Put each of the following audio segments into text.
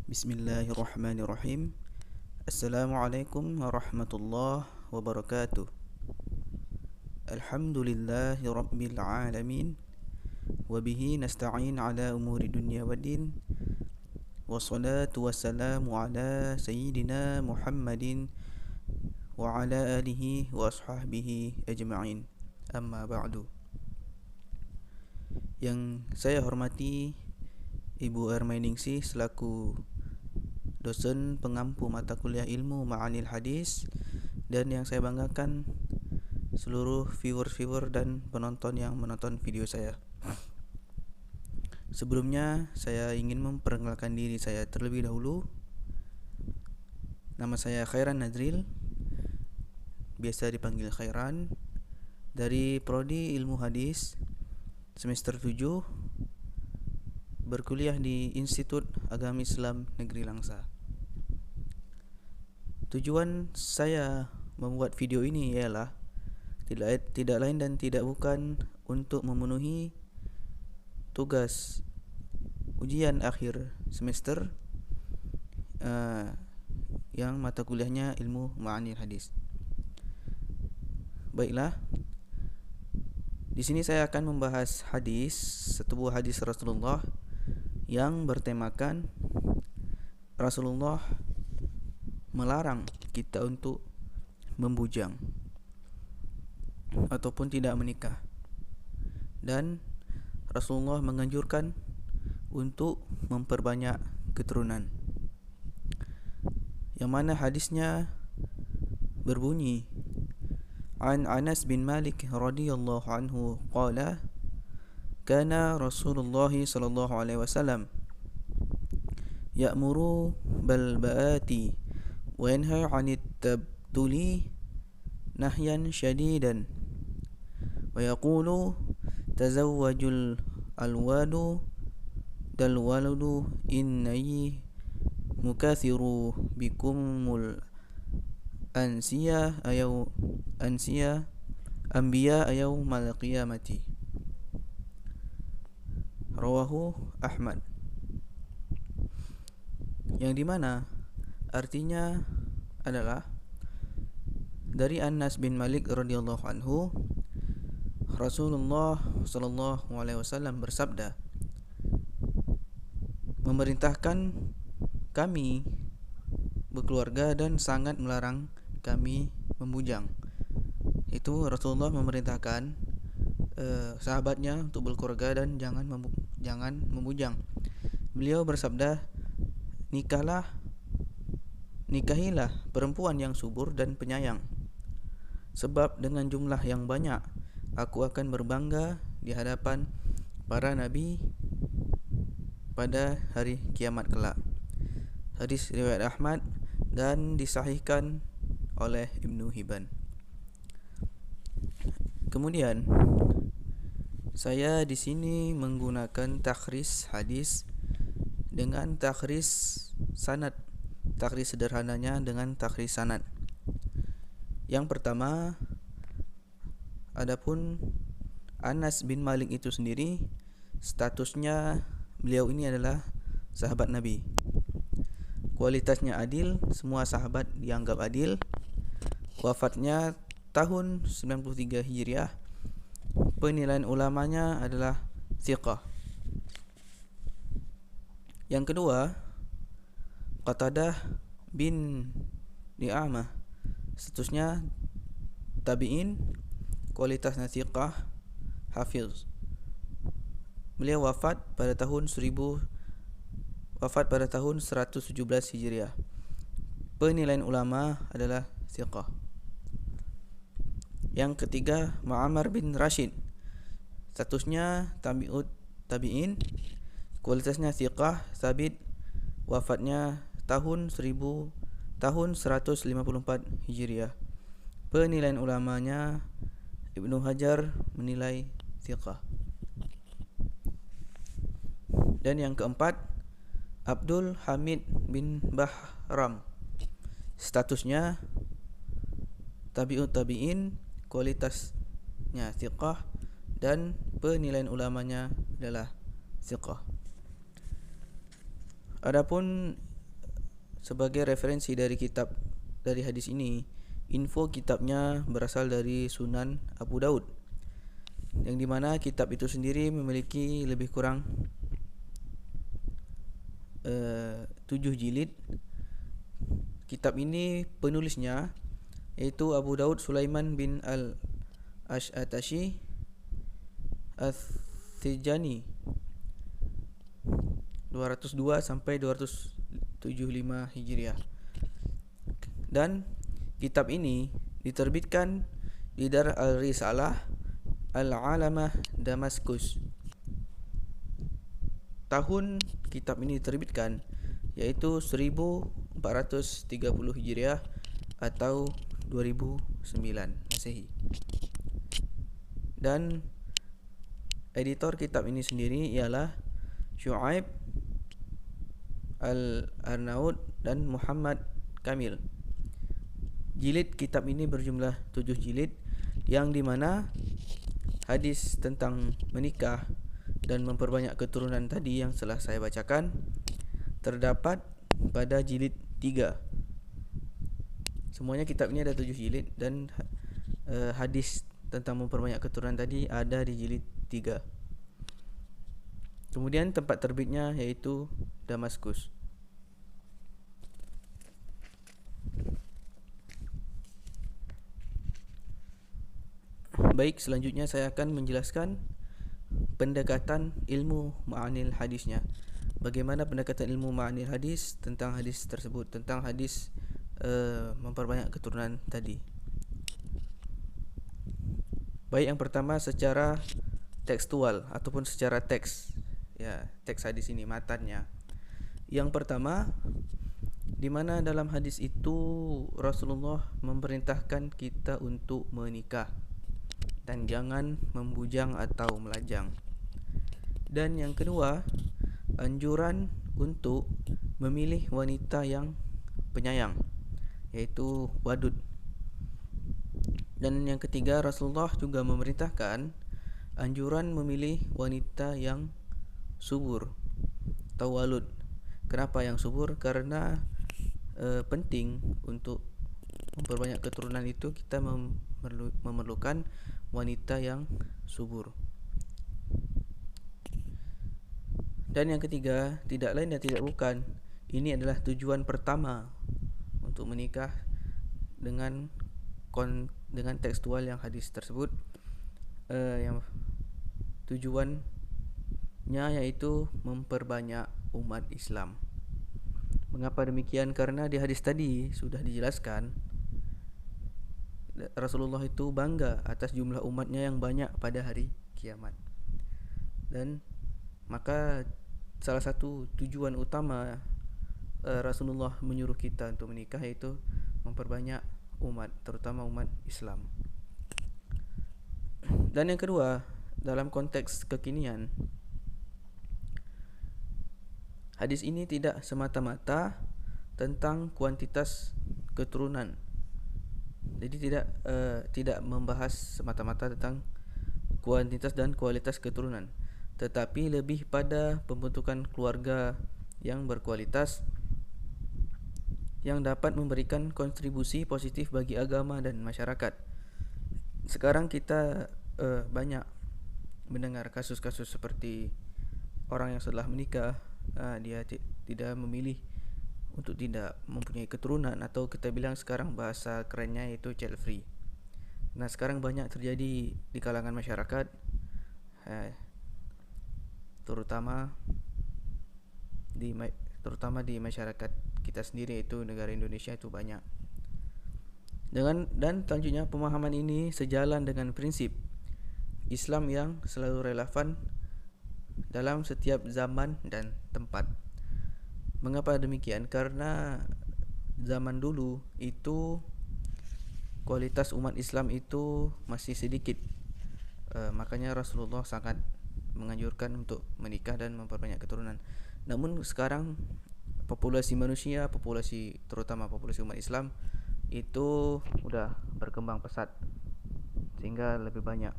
Bismillahirrahmanirrahim. Assalamualaikum warahmatullahi wabarakatuh. Alhamdulillahi rabbil alamin. Wabihi nasta'in ala umuri dunya waddin. Wassalatu wassalamu ala sayyidina Muhammadin wa ala alihi wa ashabihi ajma'in. Amma ba'du. Yang saya hormati Ibu Ermainingsih selaku dosen pengampu mata kuliah ilmu Ma'anil Hadis, dan yang saya banggakan seluruh viewer dan penonton yang menonton video saya. Sebelumnya saya ingin memperkenalkan diri saya terlebih dahulu. Nama saya Khairan Nazril, biasa dipanggil Khairan, dari Prodi Ilmu Hadis semester 7, berkuliah di Institut Agama Islam Negeri Langsa. Tujuan saya membuat video ini ialah tidak lain dan tidak bukan untuk memenuhi tugas ujian akhir semester yang mata kuliahnya ilmu Ma'anil Hadis. Baiklah, di sini saya akan membahas hadis, sebuah hadis Rasulullah yang bertemakan Rasulullah melarang kita untuk membujang ataupun tidak menikah, dan Rasulullah menganjurkan untuk memperbanyak keturunan, yang mana hadisnya berbunyi, An Anas bin Malik radhiyallahu anhu qala kana Rasulullah sallallahu alaihi wasallam ya'muru bil ba'ati wa yanha 'anit tabtuli nahyan shadidan wa yaqulu tazawwajul alwadu dal waladu inni mukathiru bikumul ansiya anbiya yaumal qiyamati. Rawahu Ahmad. Yang dimana artinya adalah dari Anas bin Malik radhiyallahu anhu, Rasulullah sallallahu alaihi wasallam bersabda, memerintahkan kami berkeluarga dan sangat melarang kami membujang. Itu Rasulullah memerintahkan sahabatnya untuk berkeluarga dan jangan membujang. Beliau bersabda, nikahilah perempuan yang subur dan penyayang, sebab dengan jumlah yang banyak aku akan berbangga di hadapan para nabi pada hari kiamat kelak. Hadis riwayat Ahmad dan disahihkan oleh Ibnu Hibban. Kemudian saya di sini menggunakan takhris hadis dengan takhris sanad, takhris sederhananya dengan takhris sanad. Yang pertama, adapun Anas bin Malik itu sendiri, statusnya beliau ini adalah sahabat Nabi. Kualitasnya adil, semua sahabat dianggap adil. Wafatnya tahun 93 Hijriah. Penilaian ulamanya adalah thiqah. Yang kedua, Qatadah bin Di'amah, statusnya tabi'in, kualitasnya thiqah, hafiz. Beliau wafat pada tahun 117 Hijriah. Penilaian ulama adalah thiqah. Yang ketiga, Mu'ammar bin Rashid, statusnya tabi'in, kualitasnya thiqah, sabit, wafatnya tahun 154 Hijriah. Penilaian ulamanya Ibnu Hajar menilai thiqah. Dan yang keempat, Abdul Hamid bin Bahram, statusnya tabi'in, kualitasnya thiqah, dan penilaian ulamanya adalah thiqah. Adapun sebagai referensi dari hadis ini, info kitabnya berasal dari Sunan Abu Daud, yang dimana kitab itu sendiri memiliki lebih kurang 7 jilid. Kitab ini penulisnya yaitu Abu Daud Sulaiman bin Al-Ash'atashi Al-Thijani 202 sampai 275 Hijriah. Dan kitab ini diterbitkan di Dar Al-Risalah Al-Alamah Damaskus. Tahun kitab ini diterbitkan yaitu 1430 Hijriah atau 2009 Masehi. Dan editor kitab ini sendiri ialah Syu'aib Al-Arnaud dan Muhammad Kamil. Jilid kitab ini berjumlah 7 jilid, yang dimana hadis tentang menikah dan memperbanyak keturunan tadi yang telah saya bacakan terdapat pada jilid 3. Semuanya kitab ini ada 7 jilid, dan hadis tentang memperbanyak keturunan tadi ada di jilid 3. Kemudian tempat terbitnya yaitu Damaskus. Baik, selanjutnya saya akan menjelaskan pendekatan ilmu ma'anil hadisnya. Bagaimana pendekatan ilmu ma'anil hadis tentang hadis tersebut, tentang hadis memperbanyak keturunan tadi. Baik, yang pertama secara tekstual ataupun secara teks. Ya, teks hadis ini, matannya. Yang pertama, di mana dalam hadis itu Rasulullah memerintahkan kita untuk menikah dan jangan membujang atau melajang. Dan yang kedua, anjuran untuk memilih wanita yang penyayang, yaitu wadud. Dan yang ketiga, Rasulullah juga memerintahkan anjuran memilih wanita yang subur atau walud. Kenapa yang subur? Karena penting untuk memperbanyak keturunan itu kita memerlukan wanita yang subur. Dan yang ketiga, tidak lain dan tidak bukan, ini adalah tujuan pertama untuk menikah dengan tekstual yang hadis tersebut. Yang tujuannya yaitu memperbanyak umat Islam. Mengapa demikian? Karena di hadis tadi sudah dijelaskan Rasulullah itu bangga atas jumlah umatnya yang banyak pada hari kiamat. Dan maka salah satu tujuan utama Rasulullah menyuruh kita untuk menikah yaitu memperbanyak umat, terutama umat Islam. Dan yang kedua, dalam konteks kekinian, hadis ini tidak semata-mata tentang kuantitas keturunan. Jadi tidak membahas semata-mata tentang kuantitas dan kualitas keturunan, tetapi lebih pada pembentukan keluarga yang berkualitas yang dapat memberikan kontribusi positif bagi agama dan masyarakat. Sekarang kita banyak mendengar kasus-kasus seperti orang yang setelah menikah dia tidak memilih untuk tidak mempunyai keturunan, atau kita bilang sekarang bahasa kerennya yaitu child free. Nah, sekarang banyak terjadi di kalangan masyarakat, terutama di masyarakat kita sendiri, yaitu negara Indonesia, itu banyak. Dan selanjutnya, pemahaman ini sejalan dengan prinsip Islam yang selalu relevan dalam setiap zaman dan tempat. Mengapa demikian? Karena zaman dulu itu kualitas umat Islam itu masih sedikit. Makanya Rasulullah sangat menganjurkan untuk menikah dan memperbanyak keturunan. Namun sekarang populasi manusia, terutama populasi umat Islam itu sudah berkembang pesat sehingga lebih banyak.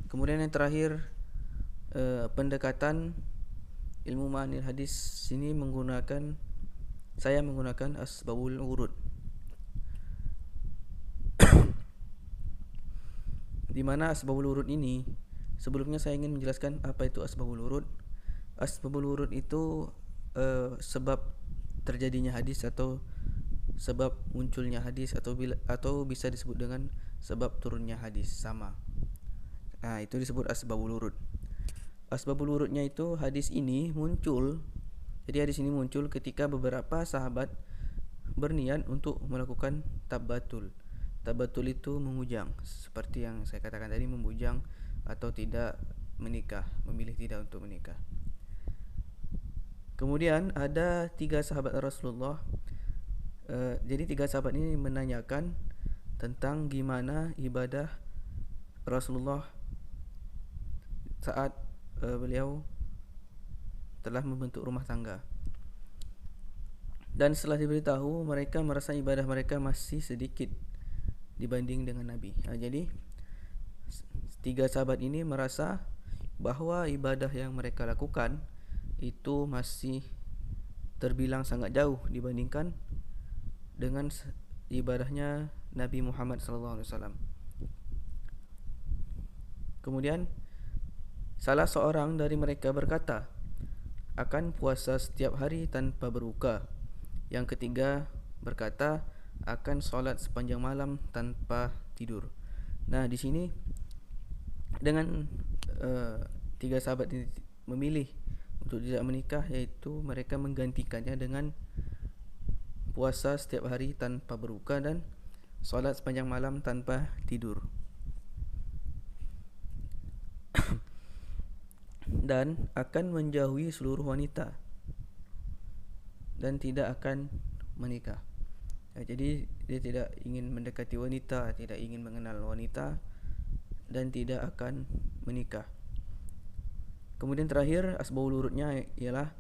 Kemudian yang terakhir, pendekatan ilmu ma'anil hadis sini saya menggunakan asbabul wurud, di mana asbabul wurud ini, sebelumnya saya ingin menjelaskan apa itu asbabul wurud. Asbabul wurud itu sebab terjadinya hadis atau sebab munculnya hadis, atau bisa disebut dengan sebab turunnya hadis, sama. Nah, itu disebut asbabul wurud. Asbabul wurudnya itu hadis ini muncul. Jadi hadis ini muncul ketika beberapa sahabat berniat untuk melakukan tabatul. Tabatul itu memujang, seperti yang saya katakan tadi, memujang atau tidak menikah, memilih tidak untuk menikah. Kemudian ada 3 sahabat Rasulullah. Jadi 3 sahabat ini menanyakan tentang gimana ibadah Rasulullah saat beliau telah membentuk rumah tangga. Dan setelah diberitahu, mereka merasa ibadah mereka masih sedikit dibanding dengan Nabi. Jadi 3 sahabat ini merasa bahwa ibadah yang mereka lakukan itu masih terbilang sangat jauh dibandingkan dengan ibadahnya Nabi Muhammad SAW. Kemudian salah seorang dari mereka berkata, akan puasa setiap hari tanpa berbuka. Yang ketiga berkata, akan solat sepanjang malam tanpa tidur. Nah, di sini dengan 3 sahabat ini memilih untuk tidak menikah, yaitu mereka menggantikannya dengan puasa setiap hari tanpa berbuka dan solat sepanjang malam tanpa tidur. Dan akan menjauhi seluruh wanita dan tidak akan menikah. Jadi dia tidak ingin mendekati wanita, tidak ingin mengenal wanita, dan tidak akan menikah. Kemudian terakhir asbabul wurudnya ialah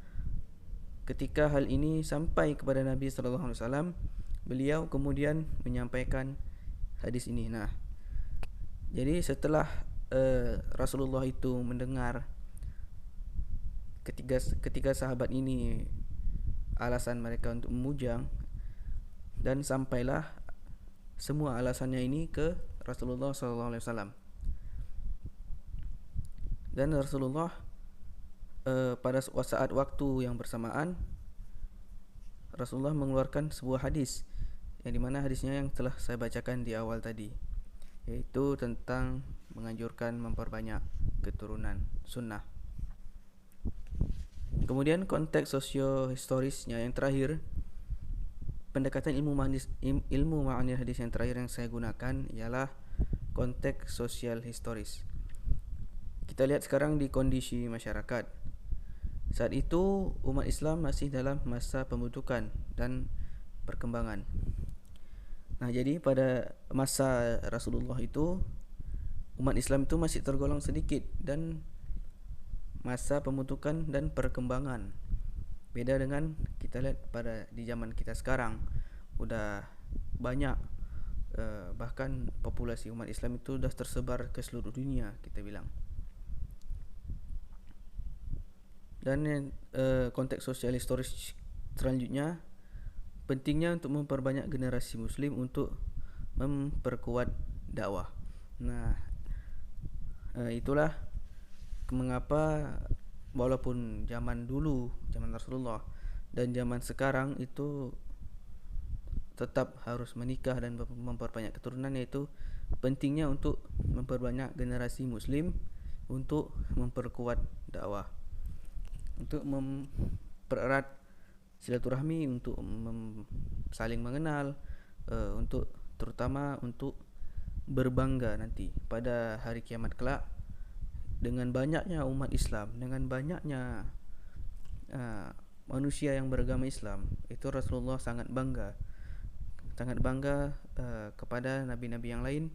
ketika hal ini sampai kepada Nabi SAW, beliau kemudian menyampaikan hadis ini. Nah, jadi setelah Rasulullah itu mendengar ketiga sahabat ini alasan mereka untuk memujang, dan sampailah semua alasannya ini ke Rasulullah SAW. Dan Rasulullah pada saat waktu yang bersamaan, Rasulullah mengeluarkan sebuah hadis, yang dimana hadisnya yang telah saya bacakan di awal tadi, yaitu tentang menganjurkan memperbanyak keturunan sunnah. Kemudian konteks sosiohistorisnya yang terakhir, pendekatan ilmu ma'anil hadis yang terakhir yang saya gunakan ialah konteks sosial historis. Kita lihat sekarang di kondisi masyarakat. Saat itu umat Islam masih dalam masa pembentukan dan perkembangan. Nah, jadi pada masa Rasulullah itu umat Islam itu masih tergolong sedikit dan masa pembentukan dan perkembangan. Beda dengan kita lihat pada di zaman kita sekarang, udah banyak, bahkan populasi umat Islam itu sudah tersebar ke seluruh dunia, kita bilang. Dan konteks sosial historis selanjutnya, pentingnya untuk memperbanyak generasi muslim untuk memperkuat dakwah. Nah, itulah mengapa walaupun zaman dulu, zaman Rasulullah dan zaman sekarang itu tetap harus menikah dan memperbanyak keturunan, yaitu pentingnya untuk memperbanyak generasi muslim untuk memperkuat dakwah, untuk mempererat silaturahmi, untuk saling mengenal, untuk terutama untuk berbangga nanti pada hari kiamat kelak dengan banyaknya umat Islam, dengan banyaknya manusia yang beragama Islam. Itu Rasulullah sangat bangga kepada nabi-nabi yang lain,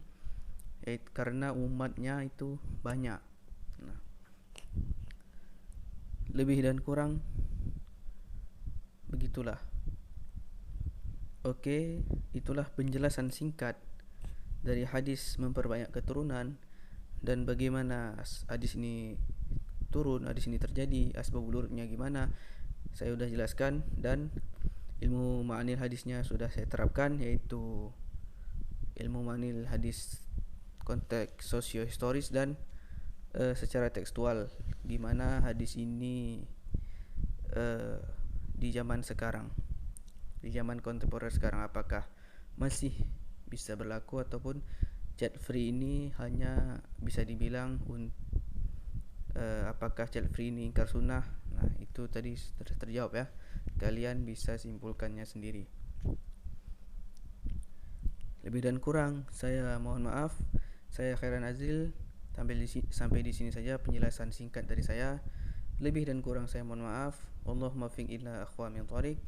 karena umatnya itu banyak. Nah, lebih dan kurang begitulah. Oke, itulah penjelasan singkat dari hadis memperbanyak keturunan dan bagaimana hadis ini turun, di sini terjadi, asbab wurudnya gimana, saya sudah jelaskan. Dan ilmu ma'anil hadisnya sudah saya terapkan, yaitu ilmu ma'anil hadis konteks sosiohistoris dan secara tekstual, gimana hadis ini di zaman sekarang, di zaman kontemporer sekarang, apakah masih bisa berlaku ataupun child free ini hanya bisa dibilang apakah child free ini ingkar sunnah. Nah, itu tadi sudah terjawab ya, kalian bisa simpulkannya sendiri. Lebih dan kurang saya mohon maaf. Saya Khairan Azil. Sampai di sini saja penjelasan singkat dari saya. Lebih dan kurang saya mohon maaf. Wallahumma fiq illa akhwa min tariq.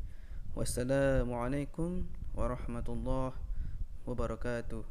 Wassalamualaikum warahmatullahi wabarakatuh.